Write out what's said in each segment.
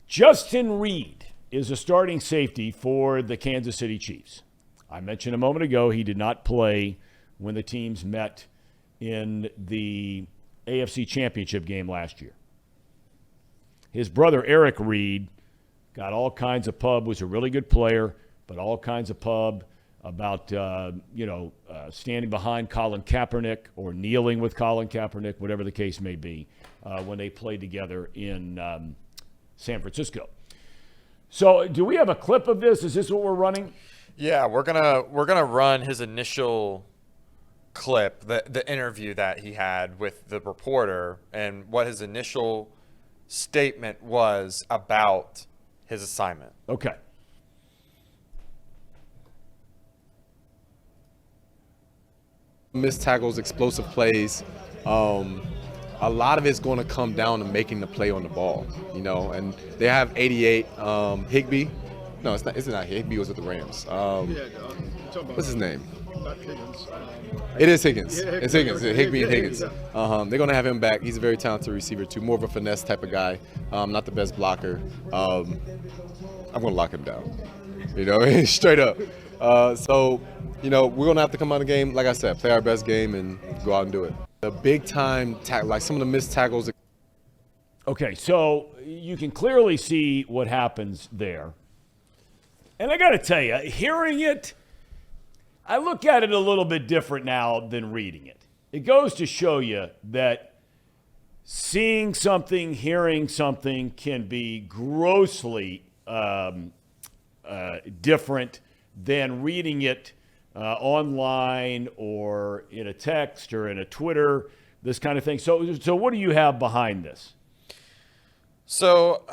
Justin Reid is a starting safety for the Kansas City Chiefs. I mentioned a moment ago he did not play when the teams met in the AFC Championship game last year. His brother, Eric Reid, got all kinds of pub, was a really good player, but all kinds of pub about, standing behind Colin Kaepernick or kneeling with Colin Kaepernick, whatever the case may be, when they played together in San Francisco. So do we have a clip of this? Is this what we're running? Yeah, we're gonna run his initial clip, the interview that he had with the reporter, and what his initial statement was about his assignment. Okay. Missed tackles, explosive plays. A lot of it's going to come down to making the play on the ball, and they have 88 Higbee. No, it's not Higbee was with the Rams. What's his name? Higgins. It is Higgins. It's Higgins. Higbee and Higgins. They're going to have him back. He's a very talented receiver, too. More of a finesse type of guy. Not the best blocker. I'm going to lock him down, straight up. So, we're going to have to come out of the game, like I said, play our best game and go out and do it. The big-time tackle, like some of the missed tackles. Okay, so you can clearly see what happens there. And I got to tell you, hearing it, I look at it a little bit different now than reading it. It goes to show you that seeing something, hearing something can be grossly different than reading it online or in a text or in a Twitter, this kind of thing. So what do you have behind this? So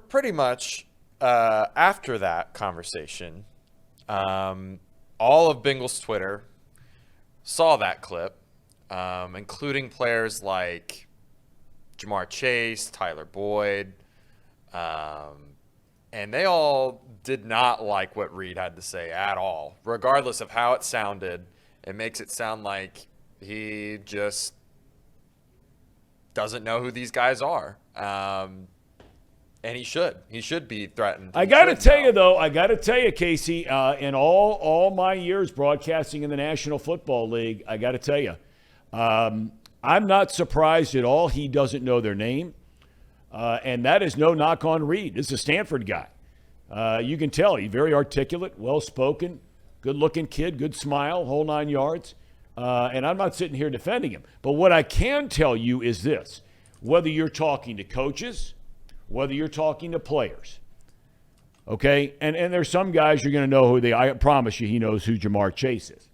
pretty much after that conversation, all of Bengals Twitter saw that clip, including players like Jamar Chase, Tyler Boyd, and they all did not like what Reid had to say at all. Regardless of how it sounded, it makes it sound like he just doesn't know who these guys are. And he should be threatened. I got to tell you, Casey, in all my years broadcasting in the National Football League, I got to tell you, I'm not surprised at all he doesn't know their name. And that is no knock on Reid. This is a Stanford guy. You can tell he's very articulate, well-spoken, good-looking kid, good smile, whole 9 yards. And I'm not sitting here defending him. But what I can tell you is this. Whether you're talking to coaches, whether you're talking to players, okay? And there's some guys you're going to know who they are. I promise you he knows who Jamar Chase is.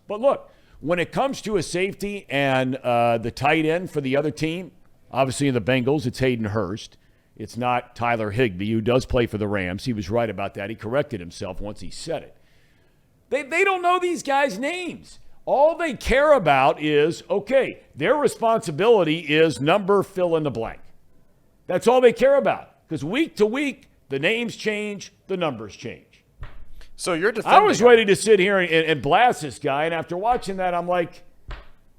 But look, when it comes to a safety and the tight end for the other team, obviously in the Bengals, it's Hayden Hurst. It's not Tyler Higbee, who does play for the Rams. He was right about that. He corrected himself once he said it. They don't know these guys' names. All they care about is, okay, their responsibility is number fill in the blank. That's all they care about. Because week to week, the names change, the numbers change. So you're defending I was ready to sit here and blast this guy, and after watching that, I'm like,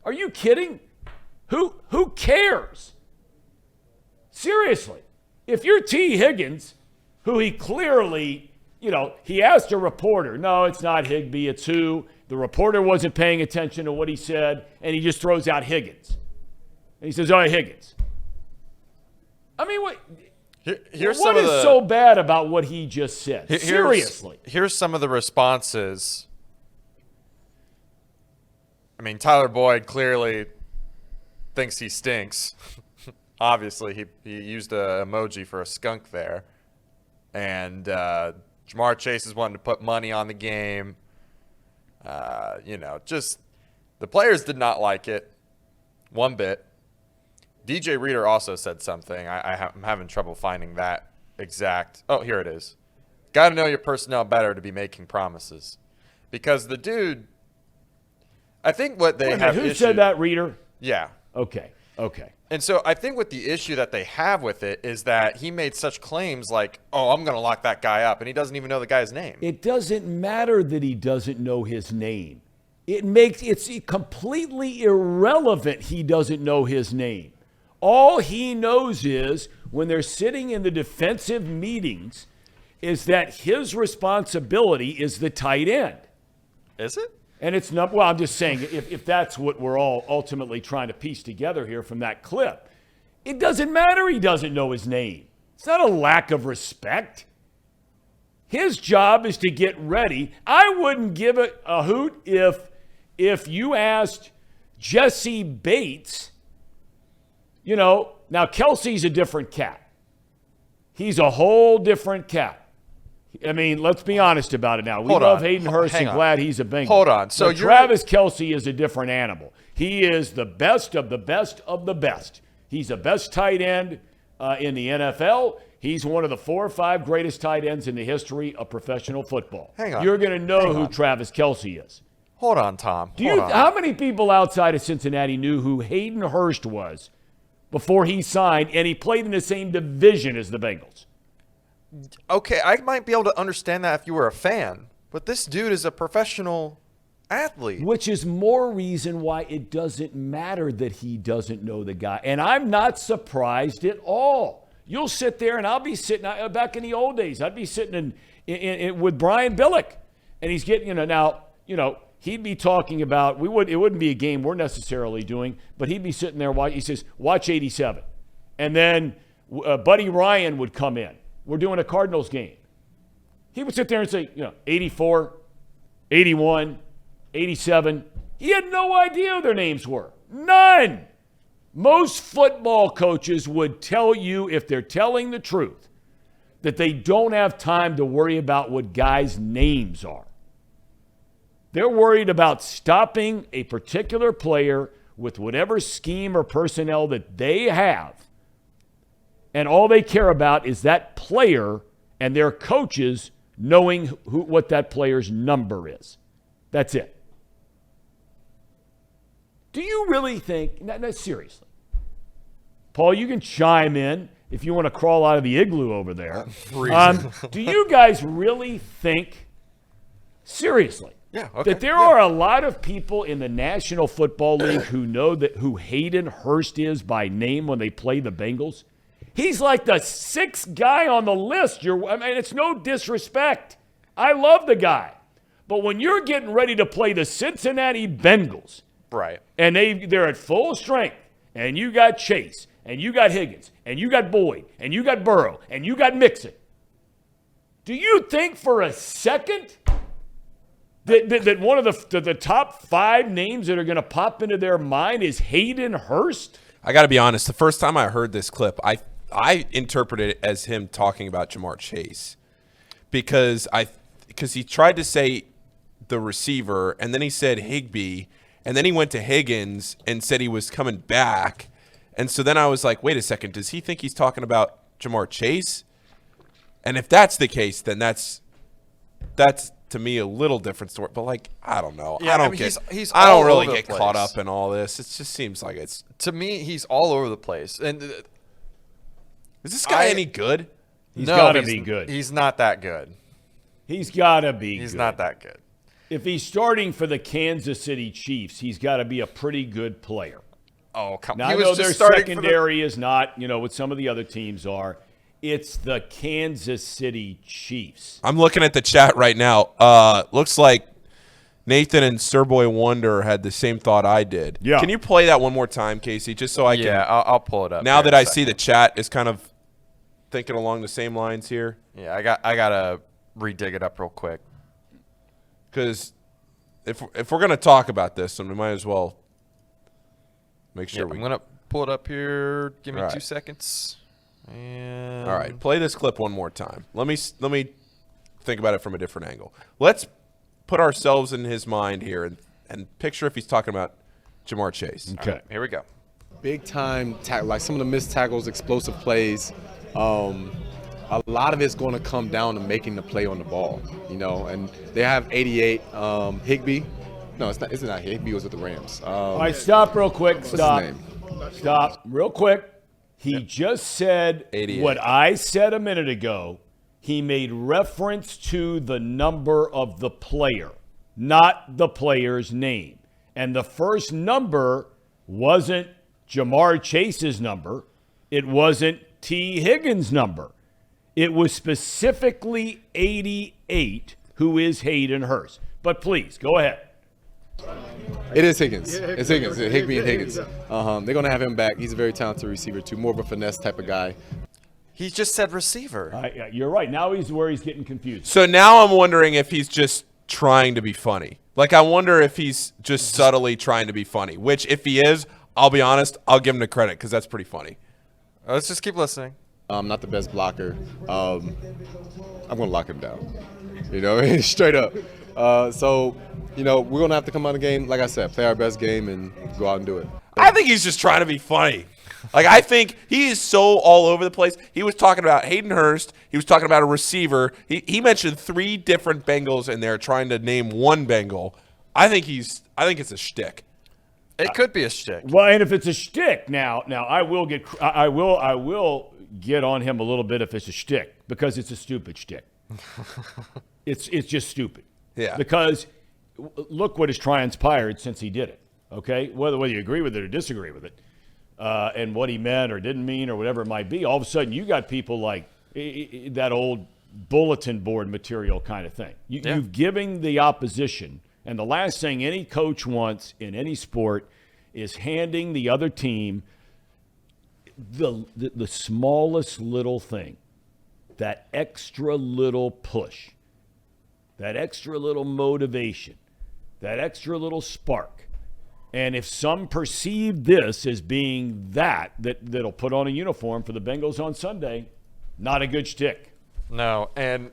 are you kidding? Who cares? Seriously. If you're T. Higgins, who he clearly, he asked a reporter, no, it's not Higbee, it's who. The reporter wasn't paying attention to what he said, and he just throws out Higgins. And he says, oh, Higgins. I mean, what is so bad about what he just said? Seriously. Here's some of the responses. I mean, Tyler Boyd clearly thinks he stinks. Obviously, he used an emoji for a skunk there. And Jamar Chase is wanting to put money on the game. Just the players did not like it one bit. DJ Reader also said something. I'm having trouble finding that exact. Oh, here it is. Got to know your personnel better to be making promises. Because the dude, I think what they have who said that, Reader? Yeah. Okay. And so I think what the issue that they have with it is that he made such claims like, oh, I'm going to lock that guy up, and he doesn't even know the guy's name. It doesn't matter that he doesn't know his name. It's completely irrelevant he doesn't know his name. All he knows is when they're sitting in the defensive meetings is that his responsibility is the tight end. Is it? And it's not, well, I'm just saying, if that's what we're all ultimately trying to piece together here from that clip, it doesn't matter he doesn't know his name. It's not a lack of respect. His job is to get ready. I wouldn't give a hoot if you asked Jesse Bates, now Kelsey's a different cat. He's a whole different cat. I mean, let's be honest about it now. We love Hayden Hurst and glad he's a Bengal. Hold on. So Travis Kelce is a different animal. He is the best of the best of the best. He's the best tight end in the NFL. He's one of the 4 or 5 greatest tight ends in the history of professional football. Hang on. You're going to know who Travis Kelce is. Hold on, Thom. How many people outside of Cincinnati knew who Hayden Hurst was before he signed and he played in the same division as the Bengals? Okay, I might be able to understand that if you were a fan, but this dude is a professional athlete. Which is more reason why it doesn't matter that he doesn't know the guy. And I'm not surprised at all. You'll sit there and I'll be sitting, back in the old days, I'd be sitting in with Brian Billick. And he's getting, he'd be talking about, it wouldn't be a game we're necessarily doing, but he'd be sitting there, he says, watch 87. And then Buddy Ryan would come in. We're doing a Cardinals game. He would sit there and say, 84, 81, 87. He had no idea who their names were. None. Most football coaches would tell you, if they're telling the truth, that they don't have time to worry about what guys' names are. They're worried about stopping a particular player with whatever scheme or personnel that they have. And all they care about is that player and their coaches knowing what that player's number is. That's it. Do you really think, no, seriously, Paul, you can chime in if you want to crawl out of the igloo over there. Do you guys really think, seriously, that there are a lot of people in the National Football League who know who Hayden Hurst is by name when they play the Bengals? He's like the 6th guy on the list. It's no disrespect. I love the guy. But when you're getting ready to play the Cincinnati Bengals, right, and they're at full strength, and you got Chase, and you got Higgins, and you got Boyd, and you got Burrow, and you got Mixon, do you think for a second that one of the top 5 names that are going to pop into their mind is Hayden Hurst? I got to be honest. The first time I heard this clip, I interpreted it as him talking about Jamar Chase because he tried to say the receiver, and then he said Higbee, and then he went to Higgins and said he was coming back. And so then I was like, wait a second, does he think he's talking about Jamar Chase? And if that's the case, then that's to me a little different story. But I don't know. Yeah, I don't really get caught up in all this. It just seems like it's, to me, he's all over the place. And is this guy any good? He's got to be good. He's not that good. He's got to be He's good. not that good. If he's starting for the Kansas City Chiefs, he's got to be a pretty good player. Oh, come on. Now, I know their secondary is not, what some of the other teams are. It's the Kansas City Chiefs. I'm looking at the chat right now. Looks like Nathan and Sirboy Wonder had the same thought I did. Yeah. Can you play that one more time, Casey, just so I can? Yeah, I'll pull it up. Now that I see the chat is kind of thinking along the same lines here. Yeah, I gotta redig it up real quick. Because if we're gonna talk about this, then we might as well make sure I'm gonna pull it up here. Give me 2 seconds. All right, play this clip one more time. Let me think about it from a different angle. Let's put ourselves in his mind here and picture if he's talking about Jamar Chase. Okay, here we go. Big time tackle, like some of the missed tackles, explosive plays. A lot of it's going to come down to making the play on the ball, And they have 88 Higbee. No, it's not Higbee. It was with the Rams. All right, stop real quick. Stop. What's his name? Stop real quick. He just said 88. What I said a minute ago. He made reference to the number of the player, not the player's name. And the first number wasn't Jamar Chase's number. It wasn't T. Higgins' number. It was specifically 88, who is Hayden Hurst. But please, go ahead. It is Higgins. It's Higgins. Higbee and Higgins. They're going to have him back. He's a very talented receiver, too. More of a finesse type of guy. He just said receiver. You're right. Now he's where he's getting confused. So now I'm wondering if he's just trying to be funny. Like, I wonder if he's just subtly trying to be funny, which if he is, I'll be honest, I'll give him the credit because that's pretty funny. Let's just keep listening. I'm not the best blocker. I'm going to lock him down. Straight up. So, we're going to have to come out of the game, like I said, play our best game and go out and do it. I think he's just trying to be funny. Like, I think he is so all over the place. He was talking about Hayden Hurst. He was talking about a receiver. He mentioned 3 different Bengals in there trying to name one Bengal. I think it's a shtick. It could be a shtick. Well, and if it's a shtick, now I will get on him a little bit if it's a shtick because it's a stupid shtick. It's just stupid. Yeah. Because look what has transpired since he did it. Okay, whether you agree with it or disagree with it, and what he meant or didn't mean or whatever it might be, all of a sudden you got people like that old bulletin board material kind of thing. You've given the opposition. And the last thing any coach wants in any sport is handing the other team the smallest little thing, that extra little push, that extra little motivation, that extra little spark. And if some perceive this as being that'll put on a uniform for the Bengals on Sunday, not a good shtick. No, and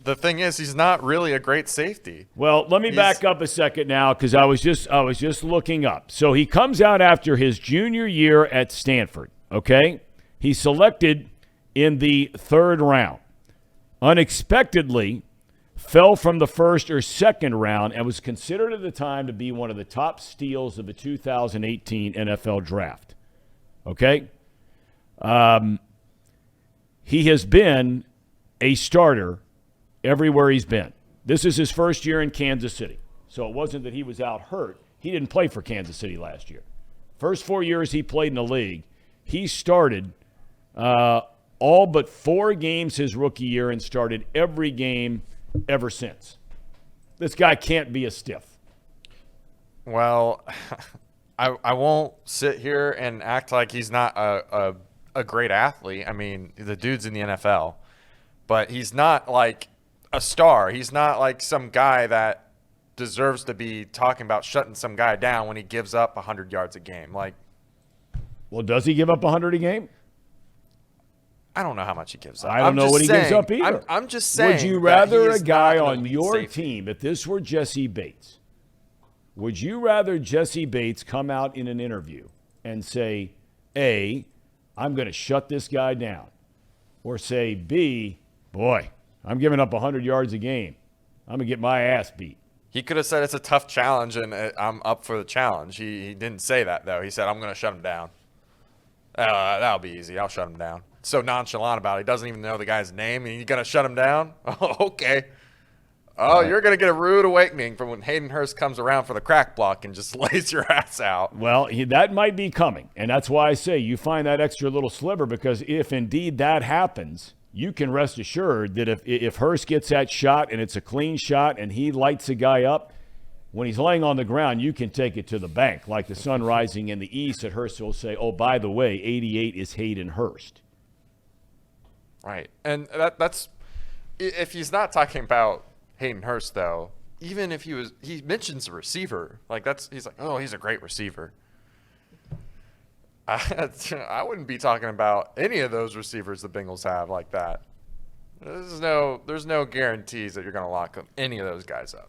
the thing is, he's not really a great safety. Well, let me back up a second now because I was just looking up. So he comes out after his junior year at Stanford, okay? He's selected in the 3rd round. Unexpectedly, fell from the 1st or 2nd round and was considered at the time to be one of the top steals of the 2018 NFL draft, okay? He has been a starter everywhere he's been. This is his first year in Kansas City. So it wasn't that he was out hurt. He didn't play for Kansas City last year. First 4 years he played in the league, he started all but 4 games his rookie year and started every game ever since. This guy can't be a stiff. Well, I won't sit here and act like he's not a great athlete. I mean, the dude's in the NFL. But he's not like a star. He's not like some guy that deserves to be talking about shutting some guy down when he gives up 100 yards a game. Like, well, does he give up 100 a game? I don't know how much he gives up. I don't know what he gives up either. I'm just saying. Would you rather a guy on your team, if this were Jesse Bates, would you rather Jesse Bates come out in an interview and say, A, I'm going to shut this guy down, or say, B, boy, I'm giving up 100 yards a game. I'm going to get my ass beat. He could have said it's a tough challenge and I'm up for the challenge. He didn't say that, though. He said, I'm going to shut him down. That'll be easy. I'll shut him down. So nonchalant about it. He doesn't even know the guy's name, and you're going to shut him down? Oh, okay. Oh, you're going to get a rude awakening from when Hayden Hurst comes around for the crack block and just lays your ass out. Well, that might be coming, and that's why I say you find that extra little sliver, because if indeed that happens, you can rest assured that if Hurst gets that shot and it's a clean shot and he lights a guy up, when he's laying on the ground, you can take it to the bank. Like the sun rising in the east, that Hurst will say, oh, by the way, 88 is Hayden Hurst. Right. And that's – if he's not talking about Hayden Hurst, though, even if he mentions a receiver. Like he's like, oh, he's a great receiver. I wouldn't be talking about any of those receivers the Bengals have like that. There's no guarantees that you're going to lock any of those guys up.